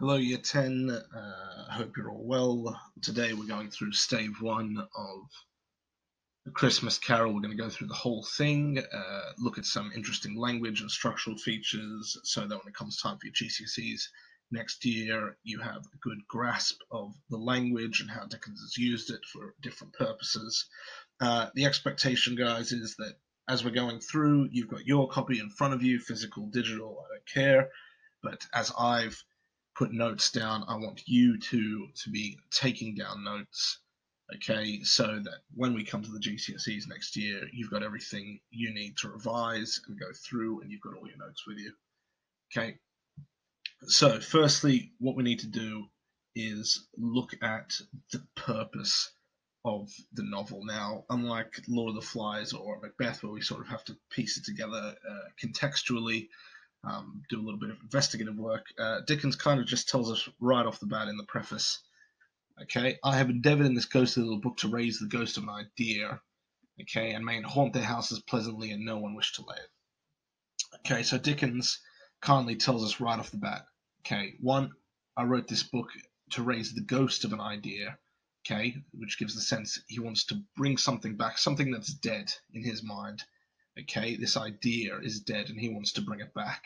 Hello, Year 10. I hope you're all well. Today we're going through Stave 1 of A Christmas Carol. We're going to go through the whole thing, look at some interesting language and structural features so that when it comes time for your GCSEs next year, you have a good grasp of the language and how Dickens has used it for different purposes. The expectation, guys, is that as we're going through, you've got your copy in front of you, physical, digital, I don't care. But as I've put notes down, I want you to be taking down notes, okay, so that when we come to the GCSEs next year, you've got everything you need to revise and go through, and you've got all your notes with you. Okay, so firstly, what we need to do is look at the purpose of the novel. Now, unlike Lord of the Flies or Macbeth, where we sort of have to piece it together contextually, do a little bit of investigative work, Dickens kind of just tells us right off the bat in the preface, okay, I have endeavored in this ghostly little book to raise the ghost of an idea, okay, and may it haunt their houses pleasantly and no one wish to lay it. Okay, so Dickens kindly tells us right off the bat, okay, one, I wrote this book to raise the ghost of an idea, okay, which gives the sense he wants to bring something back, something that's dead in his mind. Okay, this idea is dead and he wants to bring it back.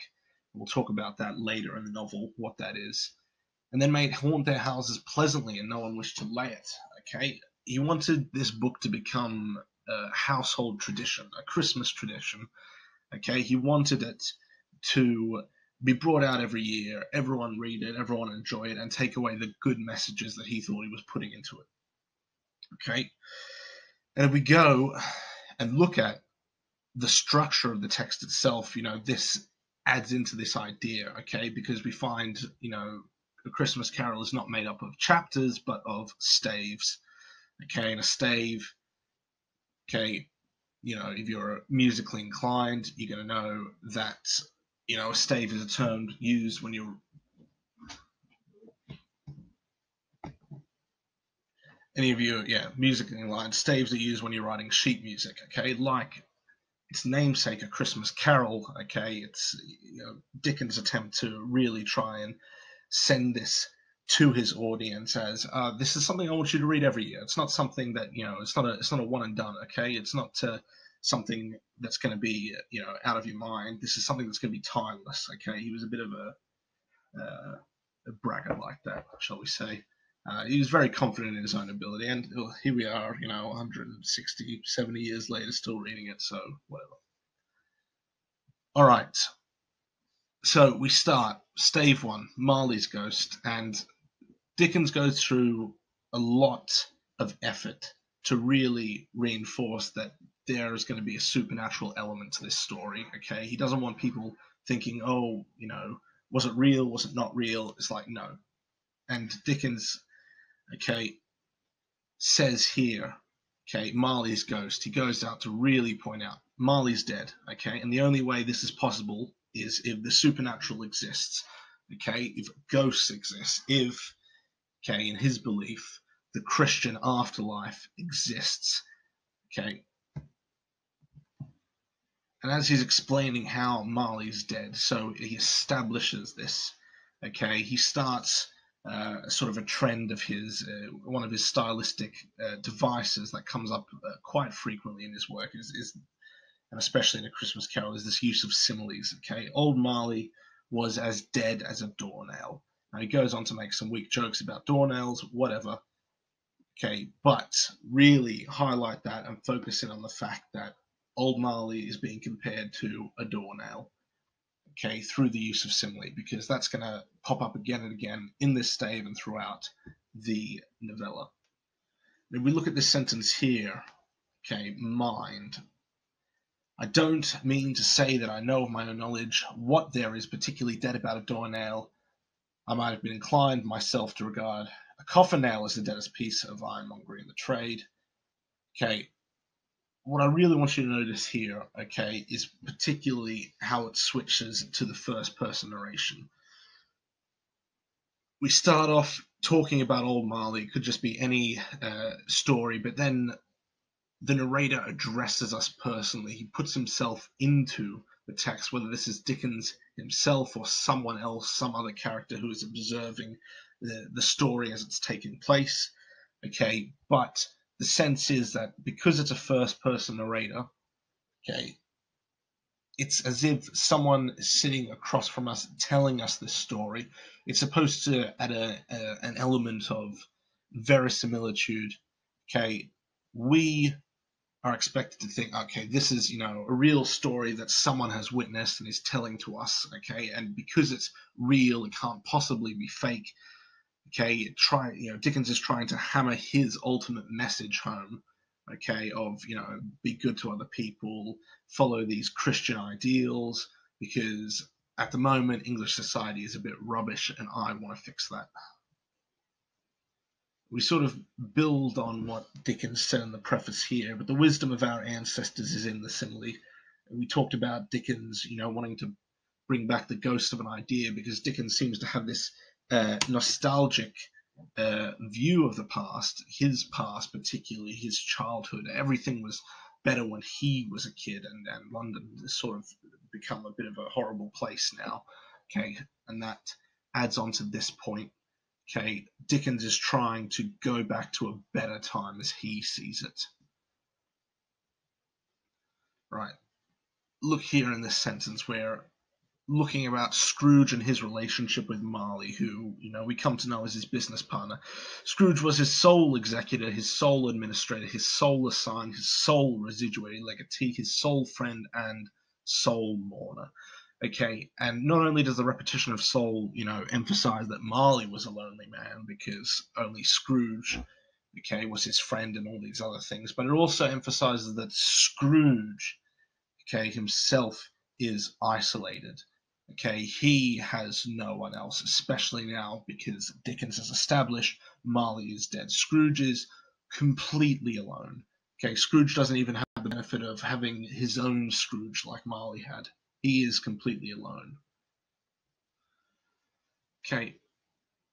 We'll talk about that later in the novel, what that is. And then may it haunt their houses pleasantly and no one wished to lay it. Okay, he wanted this book to become a household tradition, a Christmas tradition. Okay, he wanted it to be brought out every year, everyone read it, everyone enjoy it, and take away the good messages that he thought he was putting into it. Okay, and if we go and look at the structure of the text itself, this adds into this idea, okay, because we find, A Christmas Carol is not made up of chapters, but of staves, okay, and a stave, okay, if you're musically inclined, you're going to know that, a stave is a term used when you're any of you, musically inclined, staves are used when you're writing sheet music, okay, like its namesake, A Christmas Carol, okay, it's Dickens' attempt to really try and send this to his audience as this is something I want you to read every year. It's not something that it's not a one and done, okay. It's not something that's going to be out of your mind. This is something that's going to be timeless, okay. He was a bit of a braggart like that, shall we say. He was very confident in his own ability, and here we are, 160, 70 years later, still reading it, so whatever. All right, so we start, Stave 1, Marley's Ghost, and Dickens goes through a lot of effort to really reinforce that there is going to be a supernatural element to this story, okay? He doesn't want people thinking, oh, was it real, was it not real? It's like, no. And Dickens, okay, says here, okay, Marley's ghost. He goes out to really point out Marley's dead, okay, and the only way this is possible is if the supernatural exists, okay, if ghosts exist, if, okay, in his belief, the Christian afterlife exists, okay. And as he's explaining how Marley's dead, so he establishes this, okay, he starts sort of a trend of his, one of his stylistic devices that comes up quite frequently in his work is, and especially in A Christmas Carol, is this use of similes, okay? Old Marley was as dead as a doornail. Now he goes on to make some weak jokes about doornails, whatever, okay, but really highlight that and focus in on the fact that Old Marley is being compared to a doornail, okay, through the use of simile, because that's going to pop up again and again in this stave and throughout the novella. If we look at this sentence here, okay, mind. I don't mean to say that I know of my own knowledge what there is particularly dead about a doornail. I might have been inclined myself to regard a coffin nail as the deadest piece of ironmongery in the trade. Okay, what I really want you to notice here, okay, is particularly how it switches to the first person narration. We start off talking about Old Marley, it could just be any story, but then the narrator addresses us personally. He puts himself into the text, whether this is Dickens himself or someone else, some other character who is observing the story as it's taking place. Okay, but the sense is that because it's a first-person narrator, okay, it's as if someone is sitting across from us telling us this story. It's supposed to add an element of verisimilitude. Okay, we are expected to think, okay, this is, a real story that someone has witnessed and is telling to us. Okay, and because it's real, it can't possibly be fake. Okay, Dickens is trying to hammer his ultimate message home. Okay, of be good to other people, follow these Christian ideals, because at the moment English society is a bit rubbish, and I want to fix that. We sort of build on what Dickens said in the preface here, but the wisdom of our ancestors is in the simile. We talked about Dickens, wanting to bring back the ghost of an idea, because Dickens seems to have this nostalgic view of the past, his past, particularly his childhood. Everything was better when he was a kid, and London has sort of become a bit of a horrible place now. Okay, and that adds on to this point. Okay, Dickens is trying to go back to a better time as he sees it. Right. Look here in this sentence where looking about Scrooge and his relationship with Marley, who, we come to know as his business partner. Scrooge was his sole executor, his sole administrator, his sole assign, his sole residuary legatee, his sole friend, and sole mourner. Okay, and not only does the repetition of soul, emphasize that Marley was a lonely man because only Scrooge, okay, was his friend and all these other things, but it also emphasizes that Scrooge, okay, himself is isolated. Okay, he has no one else, especially now because Dickens has established Marley is dead. Scrooge is completely alone. Okay, Scrooge doesn't even have the benefit of having his own Scrooge like Marley had. He is completely alone. Okay,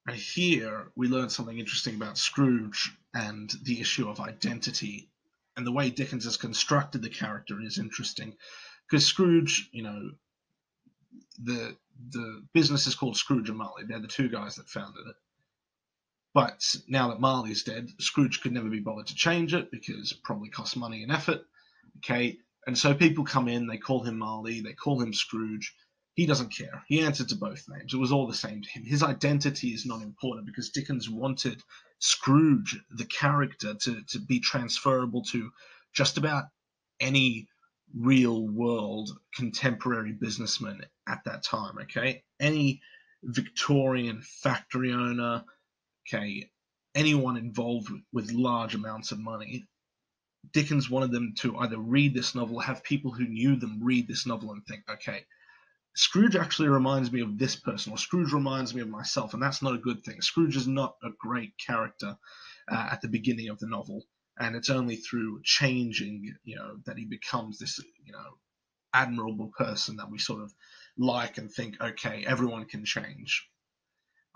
and here we learn something interesting about Scrooge and the issue of identity. And the way Dickens has constructed the character is interesting. Because Scrooge, the business is called Scrooge and Marley. They're the two guys that founded it. But now that Marley's dead, Scrooge could never be bothered to change it because it probably costs money and effort. Okay, and so people come in, they call him Marley, they call him Scrooge. He doesn't care. He answered to both names. It was all the same to him. His identity is not important because Dickens wanted Scrooge, the character, to be transferable to just about any real world contemporary businessman at that time. Okay, any Victorian factory owner, okay, anyone involved with large amounts of money. Dickens wanted them to either read this novel, have people who knew them read this novel and think, okay, Scrooge actually reminds me of this person, or Scrooge reminds me of myself, and that's not a good thing. Scrooge is not a great character at the beginning of the novel, and it's only through changing, that he becomes this, admirable person that we sort of like and think, okay, everyone can change.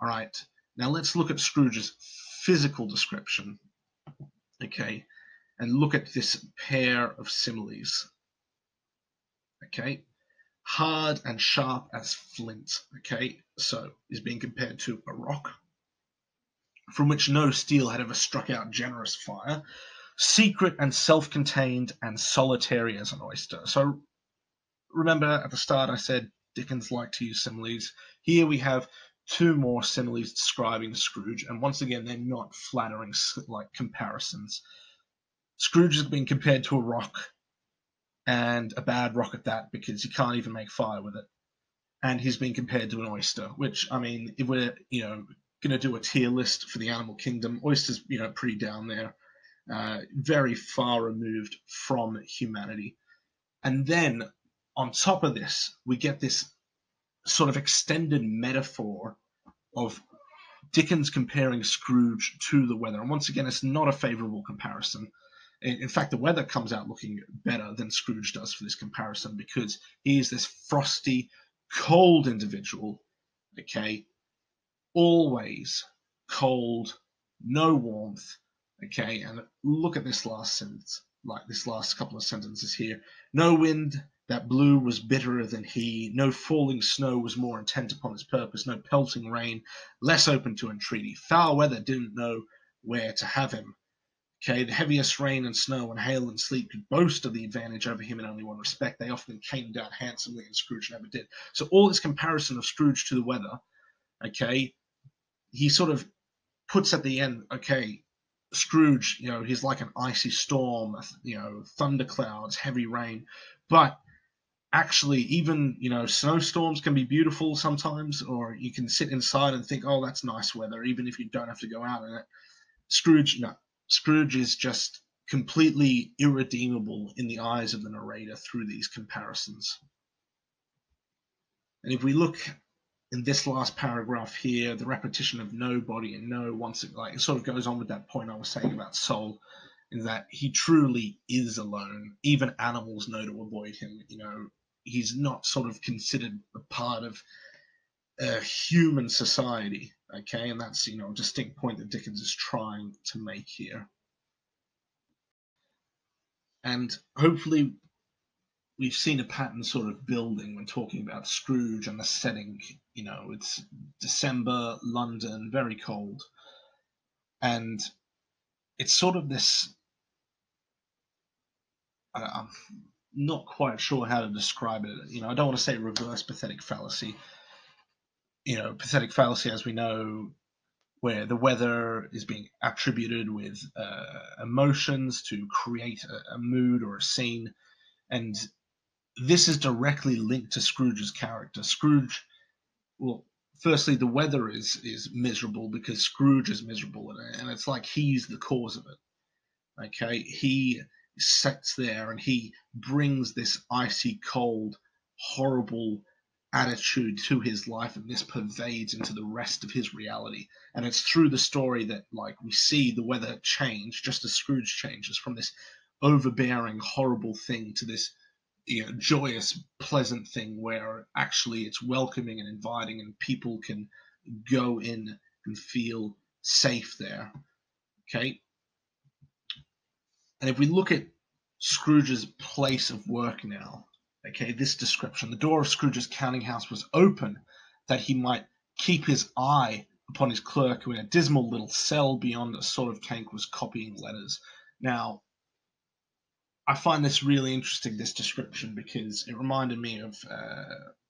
All right, now let's look at Scrooge's physical description, okay, and look at this pair of similes, okay. Hard and sharp as flint, okay, so is being compared to a rock from which no steel had ever struck out generous fire, secret and self-contained and solitary as an oyster. So remember at the start I said Dickens liked to use similes. Here we have two more similes describing Scrooge, and once again they're not flattering like comparisons. Scrooge is being compared to a rock, and a bad rock at that, because you can't even make fire with it. And he's being compared to an oyster, which, I mean, if we're, going to do a tier list for the animal kingdom, oysters, pretty down there, very far removed from humanity. And then on top of this, we get this sort of extended metaphor of Dickens comparing Scrooge to the weather. And once again, it's not a favorable comparison. In fact, the weather comes out looking better than Scrooge does for this comparison, because he is this frosty, cold individual, okay, always cold, no warmth, okay. And look at this last sentence, like this last couple of sentences here. No wind, that blue was bitterer than he, no falling snow was more intent upon his purpose, no pelting rain less open to entreaty. Foul weather didn't know where to have him. Okay, the heaviest rain and snow and hail and sleet could boast of the advantage over him in only one respect. They often came down handsomely, and Scrooge never did. So all this comparison of Scrooge to the weather, okay, he sort of puts at the end, okay, Scrooge, he's like an icy storm, thunderclouds, heavy rain. But actually, even, snowstorms can be beautiful sometimes, or you can sit inside and think, oh, that's nice weather, even if you don't have to go out in it. Scrooge, no. Scrooge is just completely irredeemable in the eyes of the narrator through these comparisons. And if we look in this last paragraph here, the repetition of nobody and no, once it sort of goes on with that point I was saying about soul, in that he truly is alone. Even animals know to avoid him. He's not sort of considered a part of human society. Okay, and that's a distinct point that Dickens is trying to make here. And hopefully we've seen a pattern sort of building when talking about Scrooge and the setting. It's December, London, very cold. And it's sort of this, I'm not quite sure how to describe it. I don't want to say reverse pathetic fallacy. Pathetic fallacy, as we know, where the weather is being attributed with emotions to create a mood or a scene. And this is directly linked to Scrooge's character. Scrooge, well, firstly, the weather is miserable because Scrooge is miserable, and it's like he's the cause of it. Okay, he sits there and he brings this icy cold, horrible attitude to his life, and this pervades into the rest of his reality. And it's through the story that we see the weather change, just as Scrooge changes from this overbearing, horrible thing to this joyous, pleasant thing where actually it's welcoming and inviting, and people can go in and feel safe there. Okay. And if we look at Scrooge's place of work now, okay, this description: the door of Scrooge's counting house was open, that he might keep his eye upon his clerk, who in a dismal little cell beyond a sort of tank was copying letters. Now, I find this really interesting, this description, because it reminded me of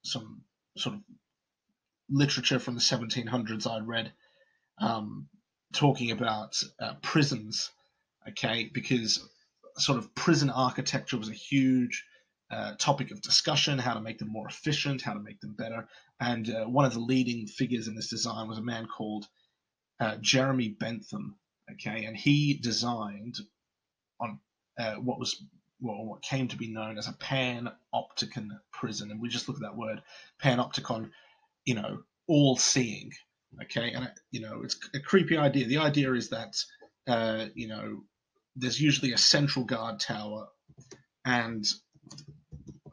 some sort of literature from the 1700s I'd read, talking about prisons, okay, because sort of prison architecture was a huge topic of discussion, how to make them more efficient, how to make them better. And one of the leading figures in this design was a man called Jeremy Bentham, okay, and he designed on what came to be known as a panopticon prison. And we just look at that word, panopticon, all seeing, okay. And it's a creepy idea. The idea is that there's usually a central guard tower, and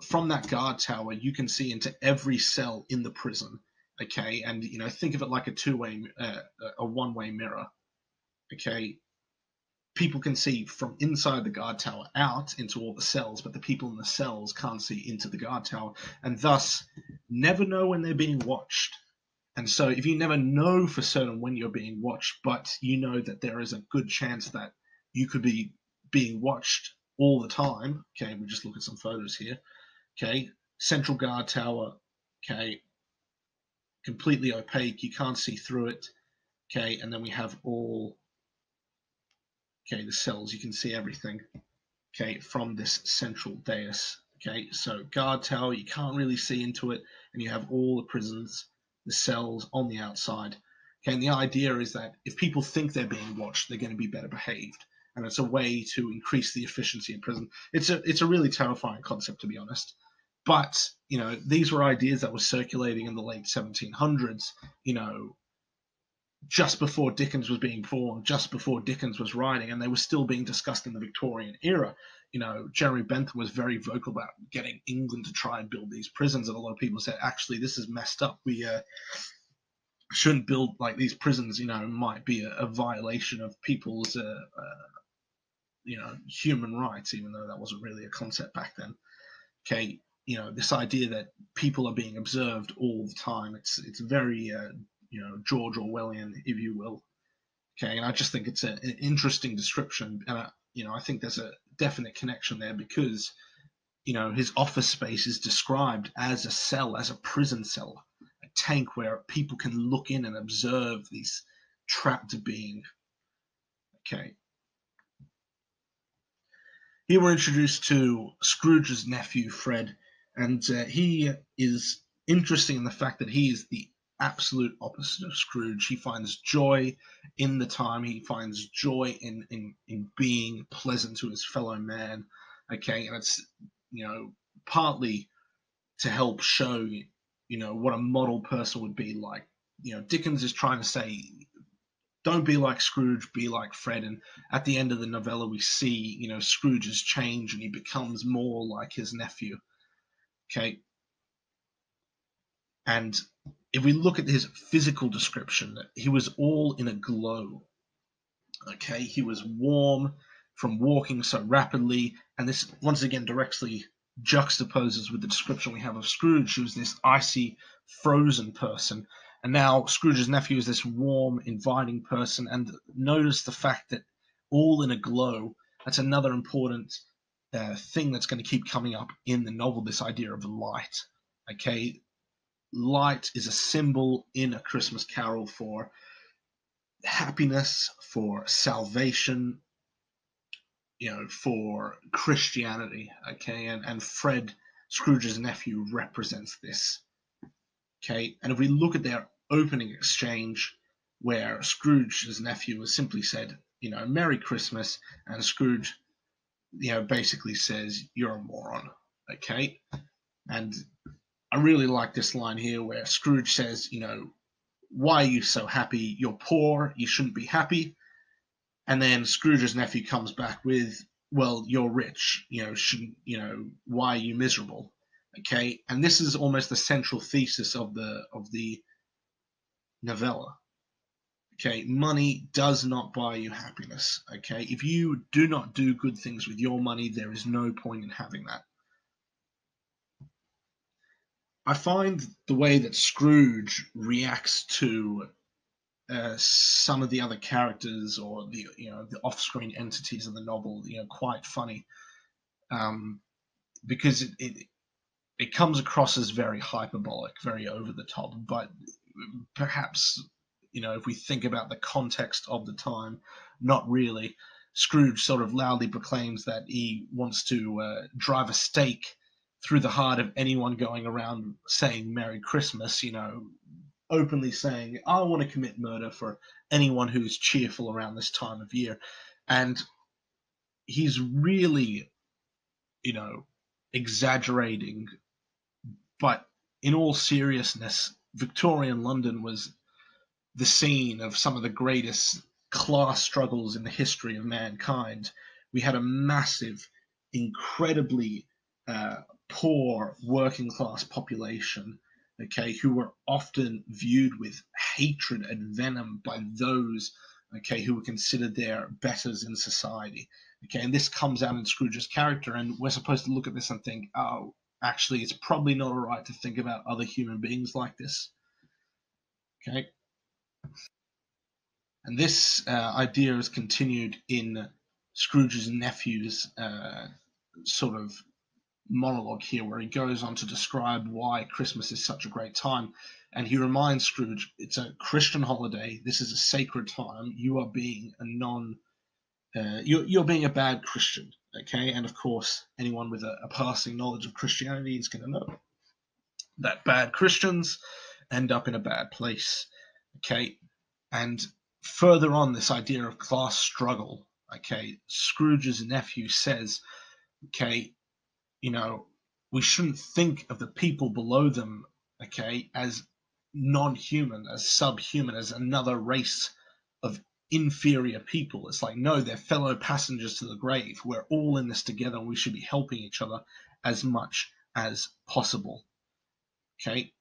from that guard tower you can see into every cell in the prison, okay. And think of it like a one-way mirror, okay. People can see from inside the guard tower out into all the cells, but the people in the cells can't see into the guard tower, and thus never know when they're being watched. And so if you never know for certain when you're being watched, but you know that there is a good chance that you could be being watched all the time, okay, we just look at some photos here, okay, central guard tower, okay, completely opaque, you can't see through it, okay, and then we have all, okay, the cells, you can see everything, okay, from this central dais, okay, so guard tower, you can't really see into it, and you have all the prisons, the cells on the outside, okay, and the idea is that if people think they're being watched, they're going to be better behaved, and it's a way to increase the efficiency in prison. It's a really terrifying concept, to be honest, but these were ideas that were circulating in the late 1700s, just before Dickens was being born, just before Dickens was writing, and they were still being discussed in the Victorian era. Jeremy Bentham was very vocal about getting England to try and build these prisons, and a lot of people said, actually, this is messed up. We shouldn't build these prisons. Might be a violation of people's human rights, even though that wasn't really a concept back then. Okay, this idea that people are being observed all the time. It's very George Orwellian, if you will. Okay, and I just think it's an interesting description, and I think there's a definite connection there because his office space is described as a cell, as a prison cell, a tank where people can look in and observe these trapped being. Okay. Here we're introduced to Scrooge's nephew, Fred, and he is interesting in the fact that he is the absolute opposite of Scrooge. He finds joy in the time. He finds joy in being pleasant to his fellow man. Okay, and it's partly to help show what a model person would be like. Dickens is trying to say, don't be like Scrooge, be like Fred. And at the end of the novella, we see, Scrooge's change and he becomes more like his nephew. Okay. And if we look at his physical description, he was all in a glow. Okay. He was warm from walking so rapidly. And this, once again, directly juxtaposes with the description we have of Scrooge, who's this icy, frozen person. And now Scrooge's nephew is this warm, inviting person. And notice the fact that all in a glow, that's another important thing that's going to keep coming up in the novel, this idea of light. Okay, light is a symbol in A Christmas Carol for happiness, for salvation, for Christianity. Okay, and Fred, Scrooge's nephew, represents this. Okay, and if we look at their opening exchange, where Scrooge's nephew has simply said, Merry Christmas, and Scrooge, basically says, you're a moron. Okay, and I really like this line here where Scrooge says, why are you so happy? You're poor, you shouldn't be happy. And then Scrooge's nephew comes back with, well, you're rich, why are you miserable? Okay, and this is almost the central thesis of the novella. Okay, money does not buy you happiness. Okay, if you do not do good things with your money, there is no point in having that. I find the way that Scrooge reacts to some of the other characters or the off-screen entities in the novel, quite funny, because it comes across as very hyperbolic, very over the top. But perhaps if we think about the context of the time, not really. Scrooge sort of loudly proclaims that he wants to drive a stake through the heart of anyone going around saying Merry Christmas, openly saying, I want to commit murder for anyone who's cheerful around this time of year. And he's really, exaggerating. But in all seriousness, Victorian London was the scene of some of the greatest class struggles in the history of mankind. We had a massive, incredibly poor working class population, okay, who were often viewed with hatred and venom by those, okay, who were considered their betters in society. Okay, and this comes out in Scrooge's character, and we're supposed to look at this and think, oh, actually, it's probably not all right to think about other human beings like this. Okay. And this idea is continued in Scrooge's nephew's sort of monologue here, where he goes on to describe why Christmas is such a great time. And he reminds Scrooge, it's a Christian holiday. This is a sacred time. You are being you're being a bad Christian. Okay. And of course, anyone with a passing knowledge of Christianity is going to know that bad Christians end up in a bad place. Okay. And further on, this idea of class struggle, okay, Scrooge's nephew says, okay, we shouldn't think of the people below them, okay, as non-human, as subhuman, as another race of inferior people. It's like, no, they're fellow passengers to the grave. We're all in this together, and we should be helping each other as much as possible. Okay?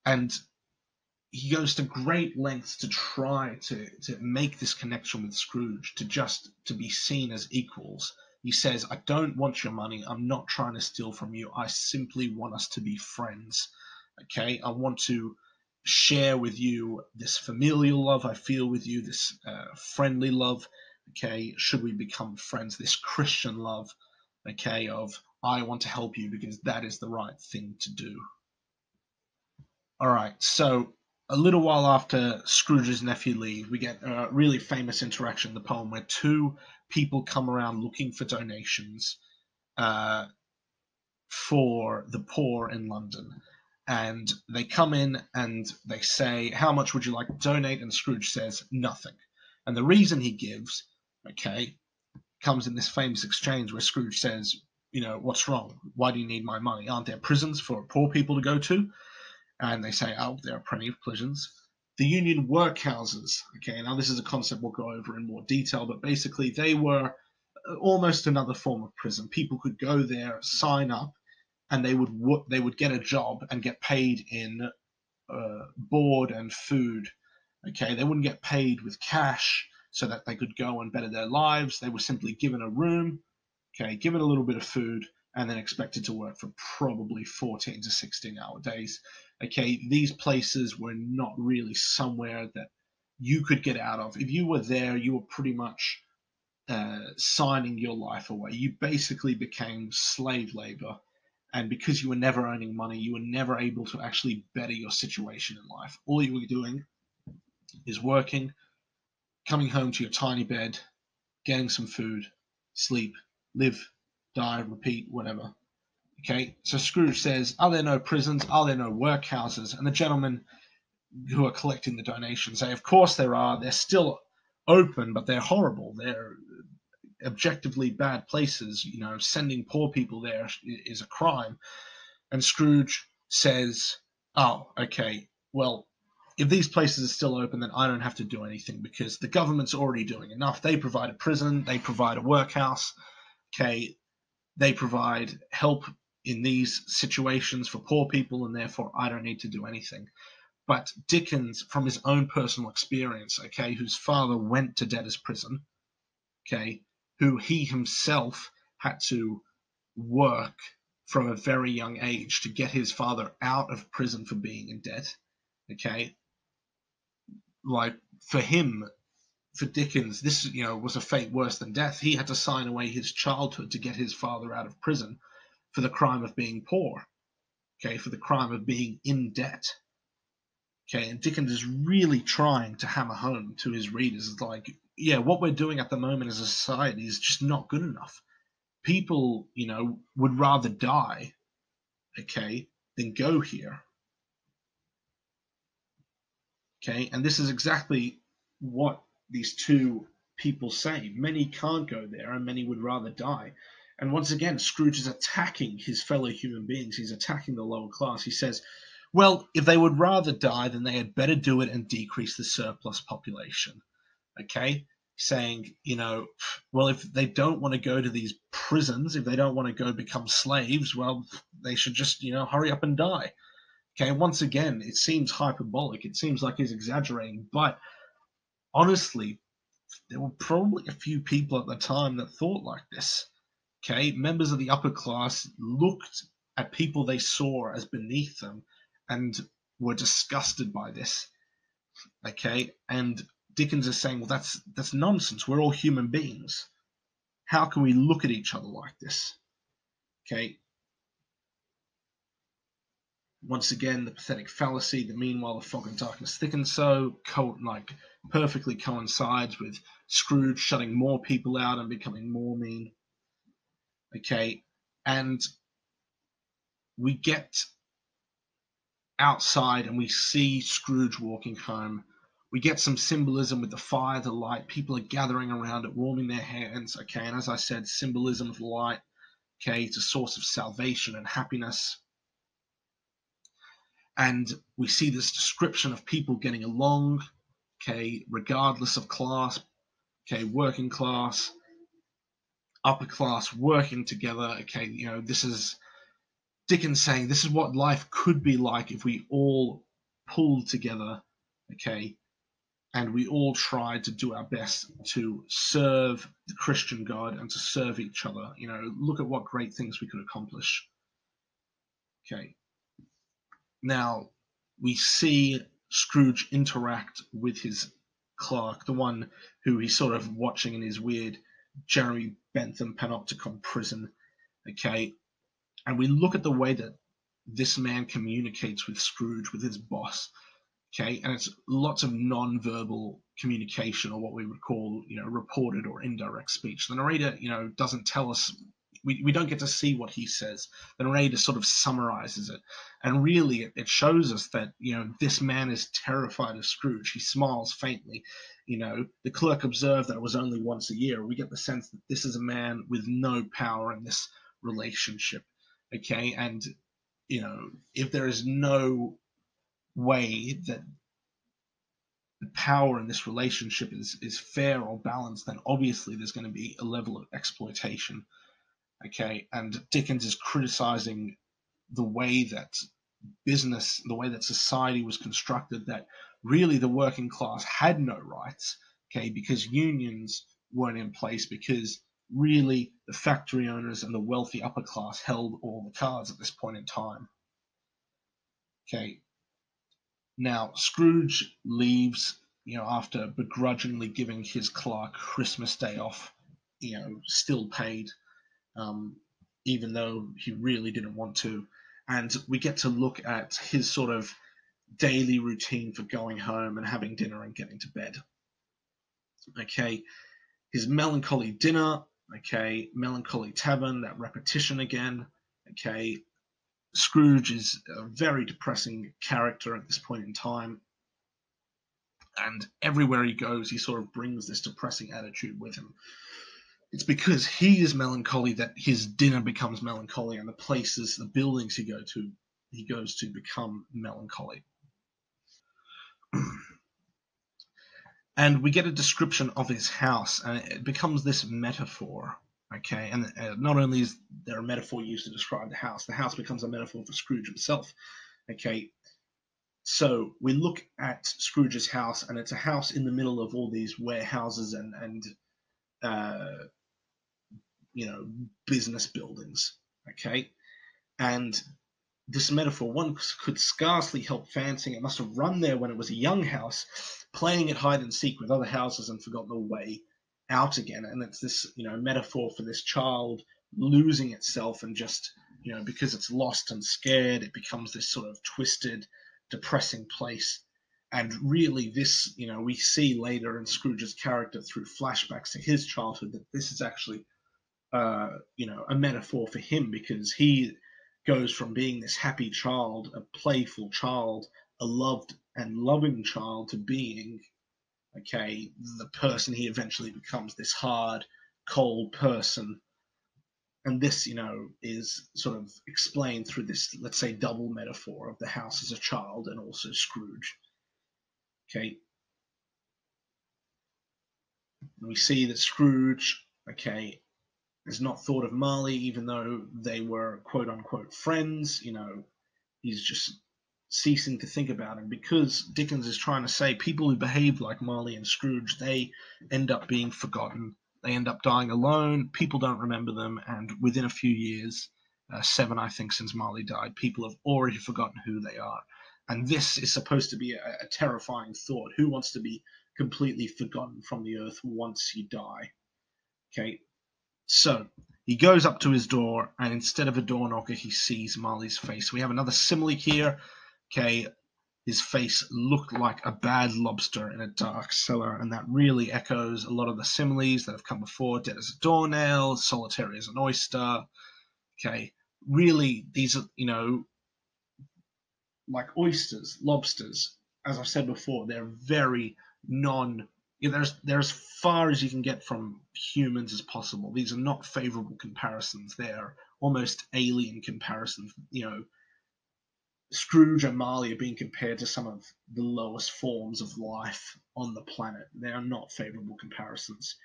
And he goes to great lengths to try to make this connection with Scrooge, to be seen as equals. He says, I don't want your money. I'm not trying to steal from you. I simply want us to be friends. Okay, I want to share with you this familial love I feel with you, this friendly love. Okay, should we become friends? This Christian love, okay, of I want to help you because that is the right thing to do. All right, so a little while after Scrooge's nephew leaves, we get a really famous interaction in the poem where two people come around looking for donations for the poor in London. And they come in and they say, how much would you like to donate? And Scrooge says, nothing. And the reason he gives, okay, comes in this famous exchange where Scrooge says, what's wrong? Why do you need my money? Aren't there prisons for poor people to go to? And they say, oh, there are plenty of prisons. The union workhouses, okay, now this is a concept we'll go over in more detail, but basically they were almost another form of prison. People could go there, sign up, and they would get a job and get paid in board and food. Okay, they wouldn't get paid with cash so that they could go and better their lives. They were simply given a room, okay, given a little bit of food, and then expected to work for probably 14 to 16-hour days. Okay, these places were not really somewhere that you could get out of. If you were there, you were pretty much signing your life away. You basically became slave labor. And because you were never earning money, you were never able to actually better your situation in life. All you were doing is working, coming home to your tiny bed, getting some food, sleep, live, die, repeat, whatever. Okay, so Scrooge says, are there no prisons? Are there no workhouses? And the gentlemen who are collecting the donations say, of course there are. They're still open, but they're horrible. They're objectively bad places. Sending poor people there is a crime. And Scrooge says, oh, okay, well, if these places are still open, then I don't have to do anything because the government's already doing enough. They provide a prison, they provide a workhouse, okay, they provide help in these situations for poor people, and therefore I don't need to do anything. But Dickens, from his own personal experience, okay, whose father went to debtor's prison, okay, who he himself had to work from a very young age to get his father out of prison for being in debt, okay, like for him, for Dickens, this was a fate worse than death. He had to sign away his childhood to get his father out of prison for the crime of being poor, okay, for the crime of being in debt. Okay, and Dickens is really trying to hammer home to his readers, it's like, yeah, what we're doing at the moment as a society is just not good enough. People, would rather die, okay, than go here. Okay, and this is exactly what these two people say. Many can't go there, and many would rather die. And once again, Scrooge is attacking his fellow human beings. He's attacking the lower class. He says, well, if they would rather die, then they had better do it and decrease the surplus population. Okay? Saying, well, if they don't want to go to these prisons, if they don't want to go become slaves, well, they should just, hurry up and die. Okay, once again, it seems hyperbolic. It seems like he's exaggerating, but honestly, there were probably a few people at the time that thought like this. Okay, members of the upper class looked at people they saw as beneath them and were disgusted by this. Okay, and Dickens is saying, well, that's nonsense. We're all human beings. How can we look at each other like this? Okay. Once again, the pathetic fallacy, the meanwhile the fog and darkness thicken so, perfectly coincides with Scrooge shutting more people out and becoming more mean. Okay, and we get outside and we see Scrooge walking home. We get some symbolism with the fire, the light. People are gathering around it, warming their hands. Okay, and as I said, symbolism of light. Okay, it's a source of salvation and happiness. And we see this description of people getting along, okay, regardless of class, okay, working class, upper class, working together. Okay, this is Dickens saying this is what life could be like if we all pulled together, okay, and we all try to do our best to serve the Christian God and to serve each other. You know, look at what great things we could accomplish. Okay. Now, we see Scrooge interact with his clerk, the one who he's sort of watching in his weird Jeremy Bentham panopticon prison. Okay. And we look at the way that this man communicates with Scrooge, with his boss. Okay, and it's lots of non-verbal communication, or what we would call, you know, reported or indirect speech. The narrator, you know, doesn't tell us. We don't get to see what he says. The narrator sort of summarizes it, and really it shows us that, you know, this man is terrified of Scrooge. He smiles faintly. You know, the clerk observed that it was only once a year. We get the sense that this is a man with no power in this relationship. Okay, and you know, if there is no way that the power in this relationship is fair or balanced, then obviously there's going to be a level of exploitation. Okay, and Dickens is criticizing the way that business, the way that society was constructed, that really the working class had no rights. Okay, because unions weren't in place, because really the factory owners and the wealthy upper class held all the cards at this point in time. Okay, now, Scrooge leaves, you know, after begrudgingly giving his clerk Christmas Day off, you know, still paid, even though he really didn't want to. And we get to look at his sort of daily routine for going home and having dinner and getting to bed. Okay, his melancholy dinner, okay, melancholy tavern, that repetition again, okay. Scrooge is a very depressing character at this point in time, and everywhere he goes, he sort of brings this depressing attitude with him. It's because he is melancholy that his dinner becomes melancholy, and the places, the buildings he goes to become melancholy. And we get a description of his house, and it becomes this metaphor. Okay, and not only is there a metaphor used to describe the house becomes a metaphor for Scrooge himself. Okay, so we look at Scrooge's house, and it's a house in the middle of all these warehouses and you know, business buildings. Okay, and this metaphor, one could scarcely help fancying it must have run there when it was a young house, playing at hide and seek with other houses and forgotten the way out again. And it's this, you know, metaphor for this child losing itself, and just, you know, because it's lost and scared, it becomes this sort of twisted, depressing place. And really this, you know, we see later in Scrooge's character through flashbacks to his childhood that this is actually, you know, a metaphor for him, because he goes from being this happy child, a playful child, a loved and loving child, to being, okay, the person he eventually becomes, this hard, cold person. And this, you know, is sort of explained through this, let's say, double metaphor of the house as a child and also Scrooge. Okay. And we see that Scrooge, okay, has not thought of Marley, even though they were quote unquote friends. You know, he's just ceasing to think about him, because Dickens is trying to say people who behave like Marley and Scrooge, they end up being forgotten. They end up dying alone. People don't remember them, and within a few years, 7, I think, since Marley died, people have already forgotten who they are. And this is supposed to be a terrifying thought. Who wants to be completely forgotten from the earth once you die? Okay, so he goes up to his door, and instead of a door knocker, he sees Marley's face. We have another simile here. Okay, his face looked like a bad lobster in a dark cellar, and that really echoes a lot of the similes that have come before. Dead as a doornail, solitary as an oyster. Okay, really, these are, you know, like oysters, lobsters. As I've said before, they're very they're as far as you can get from humans as possible. These are not favorable comparisons. They're almost alien comparisons. You know, Scrooge and Marley are being compared to some of the lowest forms of life on the planet. They are not favorable comparisons.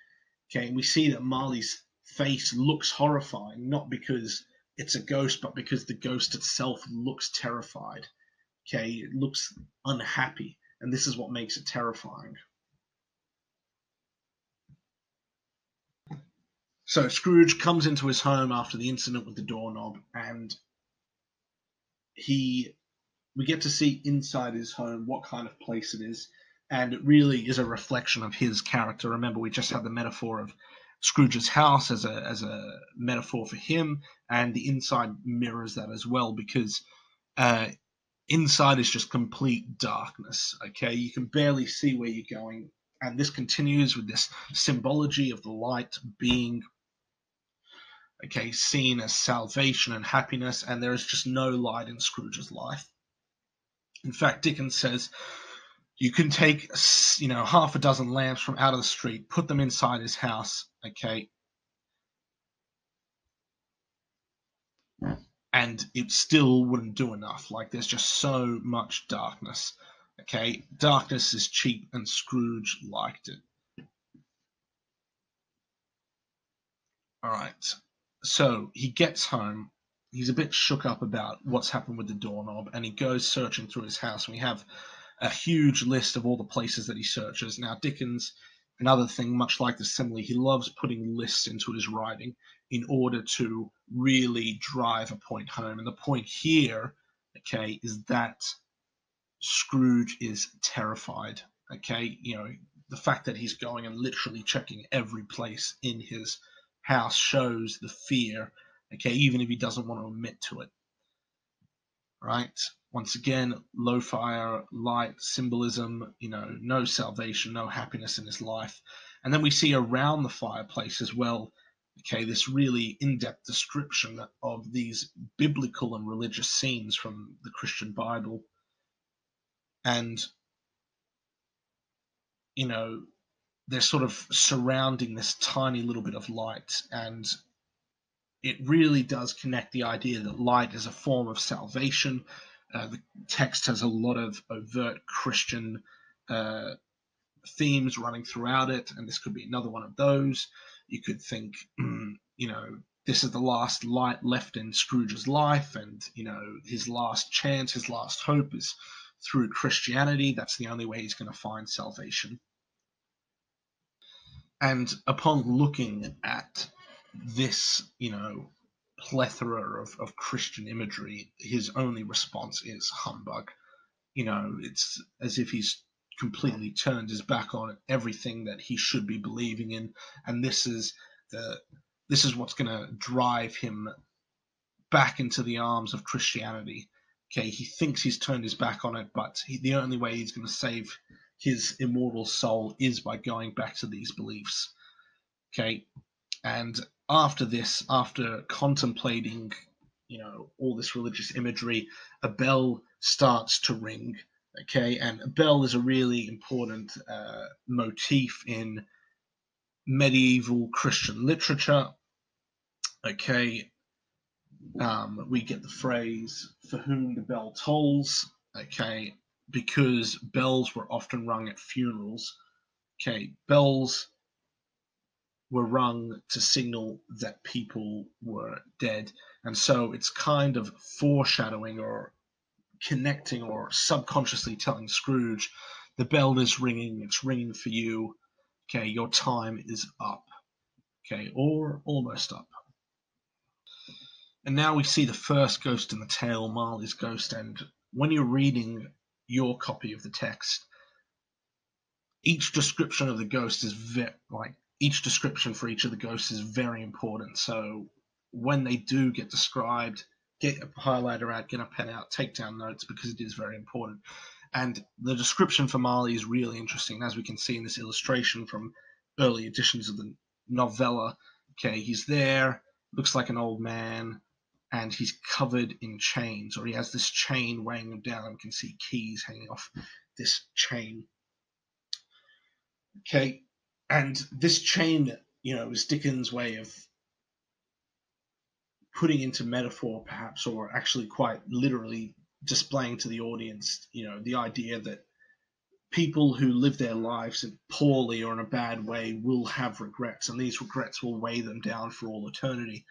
Okay, and we see that Marley's face looks horrifying, not because it's a ghost, but because the ghost itself looks terrified. Okay, it looks unhappy, and this is what makes it terrifying. So Scrooge comes into his home after the incident with the doorknob, and we get to see inside his home what kind of place it is, and it really is a reflection of his character. Remember, we just had the metaphor of Scrooge's house as a metaphor for him, and the inside mirrors that as well, because inside is just complete darkness. Okay, you can barely see where you're going, and this continues with this symbology of the light being seen as salvation and happiness, and there is just no light in Scrooge's life. In fact, Dickens says you can take, half a dozen lamps from out of the street, put them inside his house, and it still wouldn't do enough. Like, there's just so much darkness. Darkness is cheap, and Scrooge liked it. All right, so he gets home. He's a bit shook up about what's happened with the doorknob, and he goes searching through his house. And we have a huge list of all the places that he searches. Now, Dickens, another thing, much like the simile, he loves putting lists into his writing in order to really drive a point home. And the point here, is that Scrooge is terrified. The fact that he's going and literally checking every place in his house shows the fear, even if he doesn't want to admit to it. Right? Once again, low fire, light, symbolism, no salvation, no happiness in his life. And then we see around the fireplace as well, this really in-depth description of these biblical and religious scenes from the Christian Bible. And, they're sort of surrounding this tiny little bit of light, and it really does connect the idea that light is a form of salvation. The text has a lot of overt Christian themes running throughout it, and this could be another one of those. You could think, this is the last light left in Scrooge's life, and, his last chance, his last hope is through Christianity. That's the only way he's going to find salvation. And upon looking at this, plethora of Christian imagery, his only response is humbug. It's as if he's completely turned his back on everything that he should be believing in, and this is what's going to drive him back into the arms of Christianity. He thinks he's turned his back on it, but the only way he's going to save his immortal soul is by going back to these beliefs. And after this, after contemplating, all this religious imagery, a bell starts to ring. And a bell is a really important motif in medieval Christian literature. We get the phrase, "For whom the bell tolls," because bells were often rung at funerals. Bells were rung to signal that people were dead. And so it's kind of foreshadowing or connecting or subconsciously telling Scrooge, the bell is ringing, it's ringing for you, your time is up, or almost up. And now we see the first ghost in the tale, Marley's ghost, and when you're reading your copy of the text, each description of the ghost is each description for each of the ghosts is very important. So when they do get described, get a highlighter out, get a pen out, take down notes, because it is very important. And the description for Marley is really interesting, as we can see in this illustration from early editions of the novella. He's there, looks like an old man, and he's covered in chains, or he has this chain weighing him down. We can see keys hanging off this chain. And this chain, is Dickens' way of putting into metaphor, perhaps, or actually quite literally displaying to the audience, the idea that people who live their lives poorly or in a bad way will have regrets, and these regrets will weigh them down for all eternity.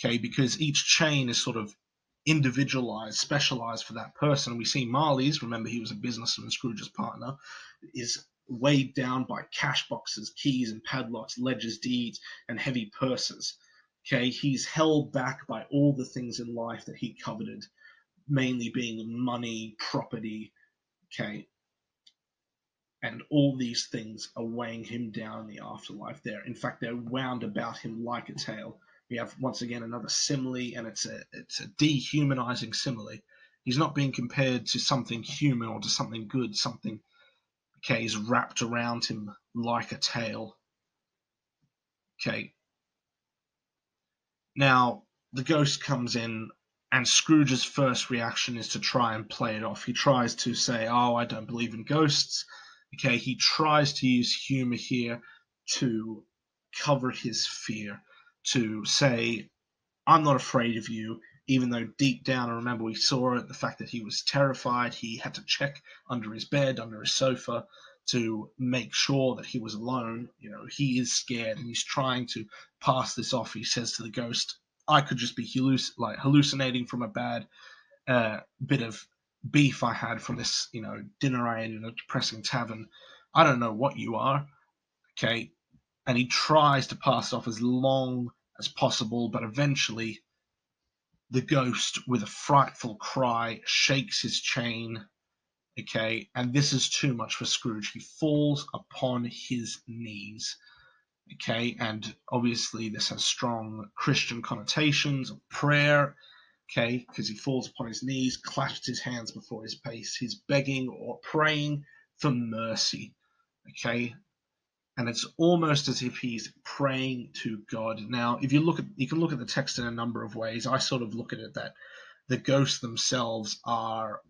Because each chain is sort of individualized, specialized for that person. We see Marley's, remember he was a businessman, Scrooge's partner, is weighed down by cash boxes, keys and padlocks, ledgers, deeds, and heavy purses. Okay, he's held back by all the things in life that he coveted, mainly being money, property, okay, and all these things are weighing him down in the afterlife there. In fact, they're wound about him like a tail. We have, once again, another simile, and it's a dehumanizing simile. He's not being compared to something human or to something good. Something, okay, is wrapped around him like a tail. Okay. Now, the ghost comes in, and Scrooge's first reaction is to try and play it off. He tries to say, oh, I don't believe in ghosts. Okay, he tries to use humor here to cover his fear, to say, I'm not afraid of you, even though deep down, I remember we saw it, the fact that he was terrified. He had to check under his bed, under his sofa, to make sure that he was alone. You know, he is scared, and he's trying to pass this off. He says to the ghost, I could just be hallucinating from a bad bit of beef I had from this, dinner I ate in a depressing tavern. I don't know what you are, okay? And he tries to pass it off as long as possible, but eventually the ghost, with a frightful cry, shakes his chain, okay? And this is too much for Scrooge. He falls upon his knees, okay? And obviously this has strong Christian connotations of prayer, okay, because he falls upon his knees, clasps his hands before his face. He's begging or praying for mercy, okay? And it's almost as if he's praying to God. Now, if you can look at the text in a number of ways. I sort of look at it that the ghosts themselves are,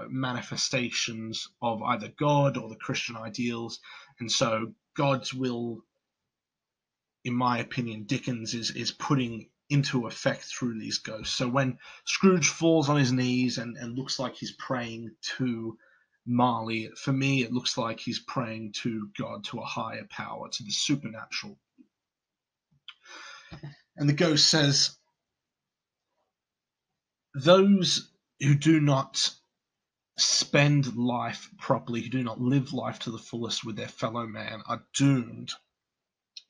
manifestations of either God or the Christian ideals. And so God's will, in my opinion, Dickens is putting into effect through these ghosts. So when Scrooge falls on his knees and looks like he's praying to Marley, for me it looks like he's praying to God, to a higher power, to the supernatural. And the ghost says, those who do not spend life properly, who do not live life to the fullest with their fellow man, are doomed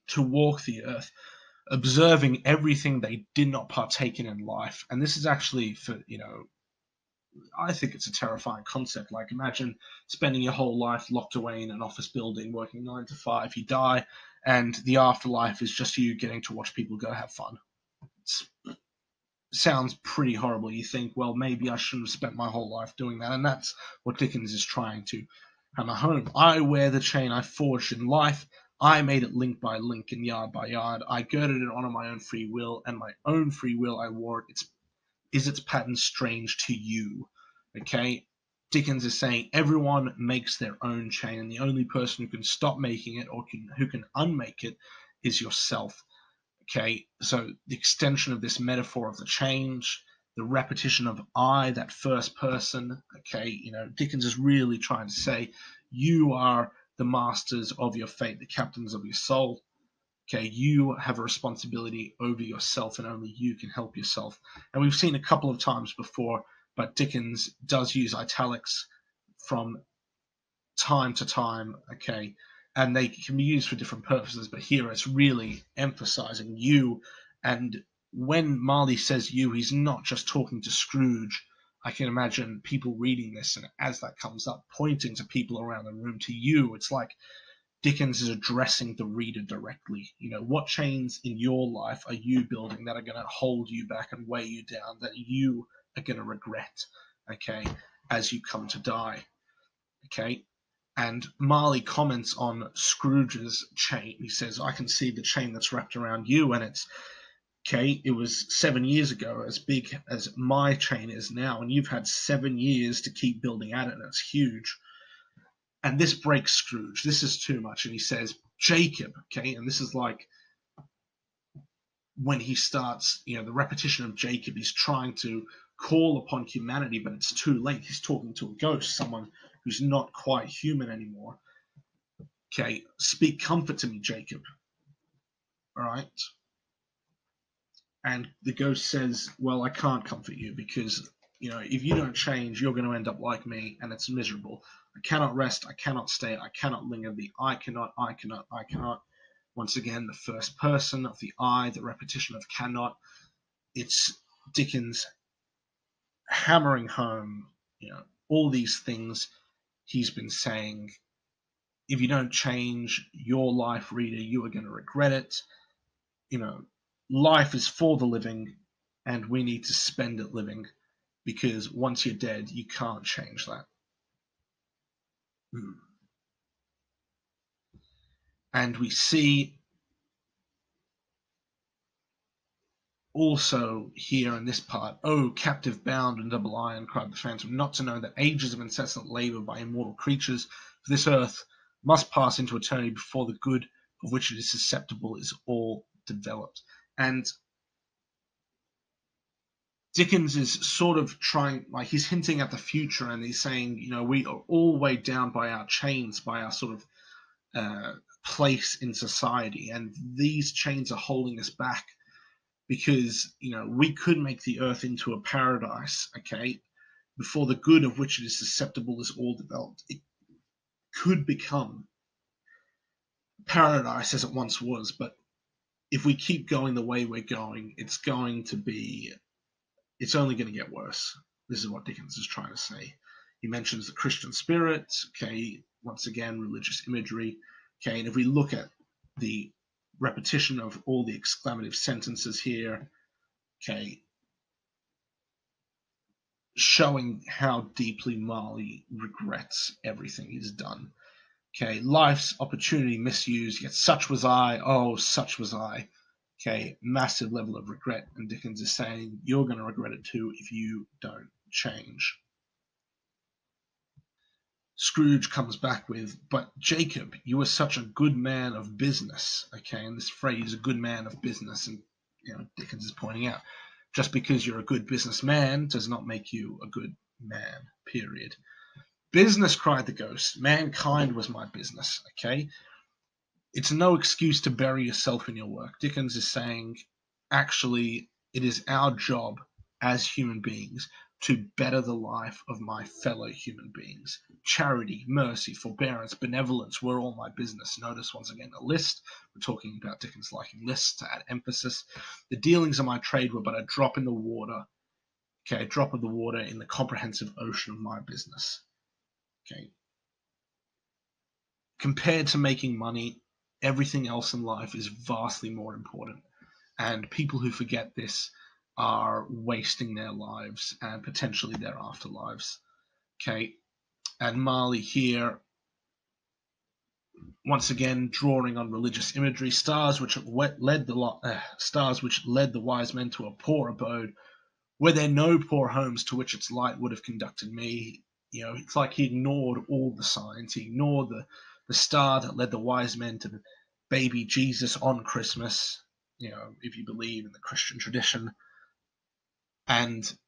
to walk the earth observing everything they did not partake in life. And this is actually, for I think it's a terrifying concept. Like, imagine spending your whole life locked away in an office building, working 9 to 5. You die, and the afterlife is just you getting to watch people go have fun. It sounds pretty horrible. You think, well, maybe I shouldn't have spent my whole life doing that. And that's what Dickens is trying to hammer home. I wear the chain I forged in life. I made it link by link and yard by yard. I girded it on my own free will, and my own free will I wore it. Is its pattern strange to you? Okay? Dickens is saying everyone makes their own chain, and the only person who can stop making it or who can unmake it is yourself. Okay? So the extension of this metaphor of the change, the repetition of I, that first person, okay, Dickens is really trying to say you are the masters of your fate, the captains of your soul. Okay, you have a responsibility over yourself, and only you can help yourself. And we've seen a couple of times before, but Dickens does use italics from time to time, okay, and they can be used for different purposes, but here it's really emphasizing you. And when Marley says you, he's not just talking to Scrooge. I can imagine people reading this, and as that comes up, pointing to people around the room, to you. It's like Dickens is addressing the reader directly. What chains in your life are you building that are going to hold you back and weigh you down, that you are going to regret, okay, as you come to die, okay? And Marley comments on Scrooge's chain. He says, I can see the chain that's wrapped around you, and it's, okay, it was 7 years ago, as big as my chain is now, and you've had 7 years to keep building at it, and it's huge. And this breaks Scrooge. This is too much. And he says, Jacob, okay? And this is like when he starts, the repetition of Jacob. He's trying to call upon humanity, but it's too late. He's talking to a ghost, someone who's not quite human anymore. Okay, speak comfort to me, Jacob. All right? And the ghost says, well, I can't comfort you because if you don't change, you're going to end up like me, and it's miserable. I cannot rest, I cannot stay, I cannot linger. The I cannot, I cannot, I cannot. Once again, the first person of the I, the repetition of cannot. It's Dickens hammering home, all these things he's been saying. If you don't change your life, reader, you are going to regret it. Life is for the living, and we need to spend it living, because once you're dead, you can't change that. And we see also here in this part, "Oh, captive bound in double iron," cried the phantom, "not to know that ages of incessant labour by immortal creatures for this earth must pass into eternity before the good of which it is susceptible is all developed." And Dickens is sort of trying, like, he's hinting at the future, and he's saying, we are all weighed down by our chains, by our sort of place in society, and these chains are holding us back, because we could make the earth into a paradise, okay, before the good of which it is susceptible is all developed. It could become paradise as it once was, but if we keep going the way we're going, it's only going to get worse. This is what Dickens is trying to say. He mentions the Christian spirit, okay, once again, religious imagery, okay, and if we look at the repetition of all the exclamative sentences here, okay, showing how deeply Marley regrets everything he's done. Okay, life's opportunity misused, yet such was I, oh, such was I. Okay, massive level of regret, and Dickens is saying, you're going to regret it too if you don't change. Scrooge comes back with, "But Jacob, you were such a good man of business." Okay, and this phrase, "a good man of business," and Dickens is pointing out, just because you're a good businessman does not make you a good man, period. "Business," cried the ghost. "Mankind was my business." Okay, it's no excuse to bury yourself in your work. Dickens is saying, actually, it is our job as human beings to better the life of my fellow human beings. Charity, mercy, forbearance, benevolence were all my business. Notice once again a list. We're talking about Dickens liking lists to add emphasis. "The dealings of my trade were but a drop in the water." Okay, a drop of the water in the comprehensive ocean of my business. Okay. Compared to making money, everything else in life is vastly more important. And people who forget this are wasting their lives and potentially their afterlives. Okay, and Marley here, once again, drawing on religious imagery, stars which led the wise men to a poor abode, were there no poor homes to which its light would have conducted me. It's like he ignored all the signs. He ignored the star that led the wise men to the baby Jesus on Christmas, if you believe in the Christian tradition. And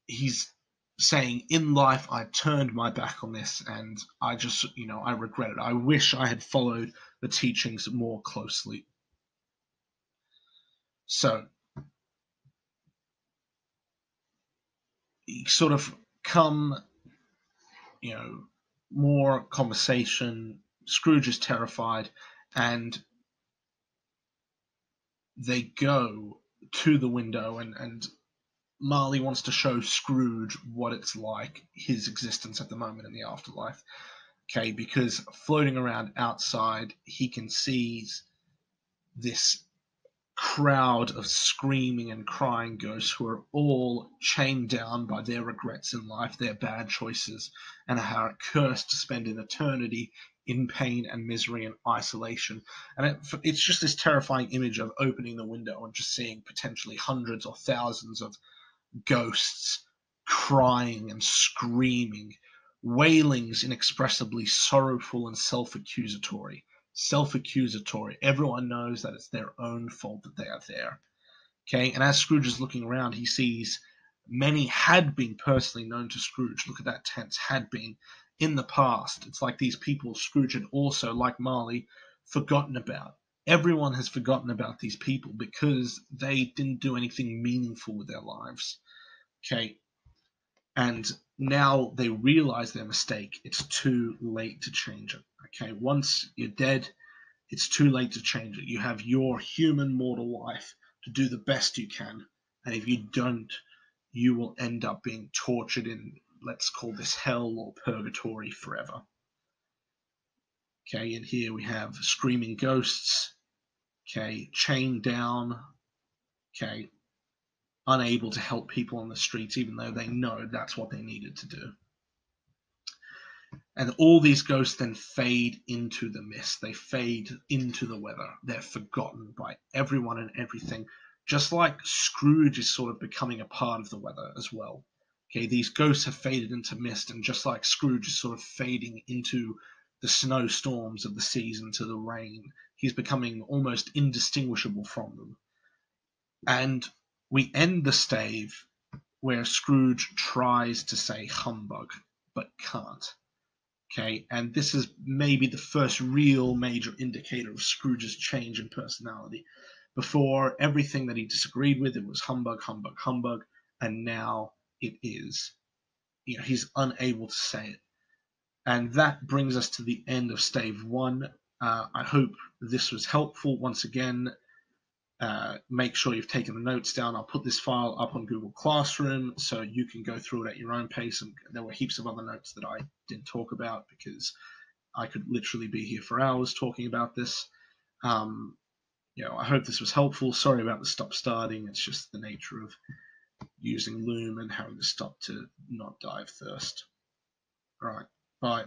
he's saying, in life, I turned my back on this, and I just, I regret it. I wish I had followed the teachings more closely. So, sort of come, more conversation. Scrooge is terrified, and they go to the window, and Marley wants to show Scrooge what it's like, his existence at the moment in the afterlife. Okay, because floating around outside, he can see this crowd of screaming and crying ghosts who are all chained down by their regrets in life, their bad choices, and are cursed to spend an eternity in pain and misery and isolation. And it's just this terrifying image of opening the window and just seeing potentially hundreds or thousands of ghosts crying and screaming, wailings inexpressibly sorrowful and self-accusatory. Everyone knows that it's their own fault that they are there. Okay, and as Scrooge is looking around, he sees many had been personally known to Scrooge. Look at that tense, had been, in the past. It's like these people Scrooge had also, like Marley, forgotten about. Everyone has forgotten about these people because they didn't do anything meaningful with their lives. Okay, And now they realize their mistake. It's too late to change it. Okay, once you're dead, it's too late to change it. You have your human mortal life to do the best you can. And if you don't, you will end up being tortured in, let's call this hell or purgatory forever. Okay, and here we have screaming ghosts. Okay, chained down. Okay, unable to help people on the streets, even though they know that's what they needed to do. And all these ghosts then fade into the mist. They fade into the weather. They're forgotten by everyone and everything, just like Scrooge is sort of becoming a part of the weather as well. Okay, these ghosts have faded into mist, and just like Scrooge is sort of fading into the snowstorms of the season, to the rain, he's becoming almost indistinguishable from them. And we end the stave where Scrooge tries to say humbug, but can't. Okay, and this is maybe the first real major indicator of Scrooge's change in personality. Before, everything that he disagreed with, it was humbug, humbug, humbug, and now it is, he's unable to say it. And that brings us to the end of Stave 1. I hope this was helpful. Once again, make sure you've taken the notes down. I'll put this file up on Google Classroom so you can go through it at your own pace. And there were heaps of other notes that I didn't talk about because I could literally be here for hours talking about this. I hope this was helpful. Sorry about the stop starting. It's just the nature of using Loom and having to stop to not die of thirst. All right, bye.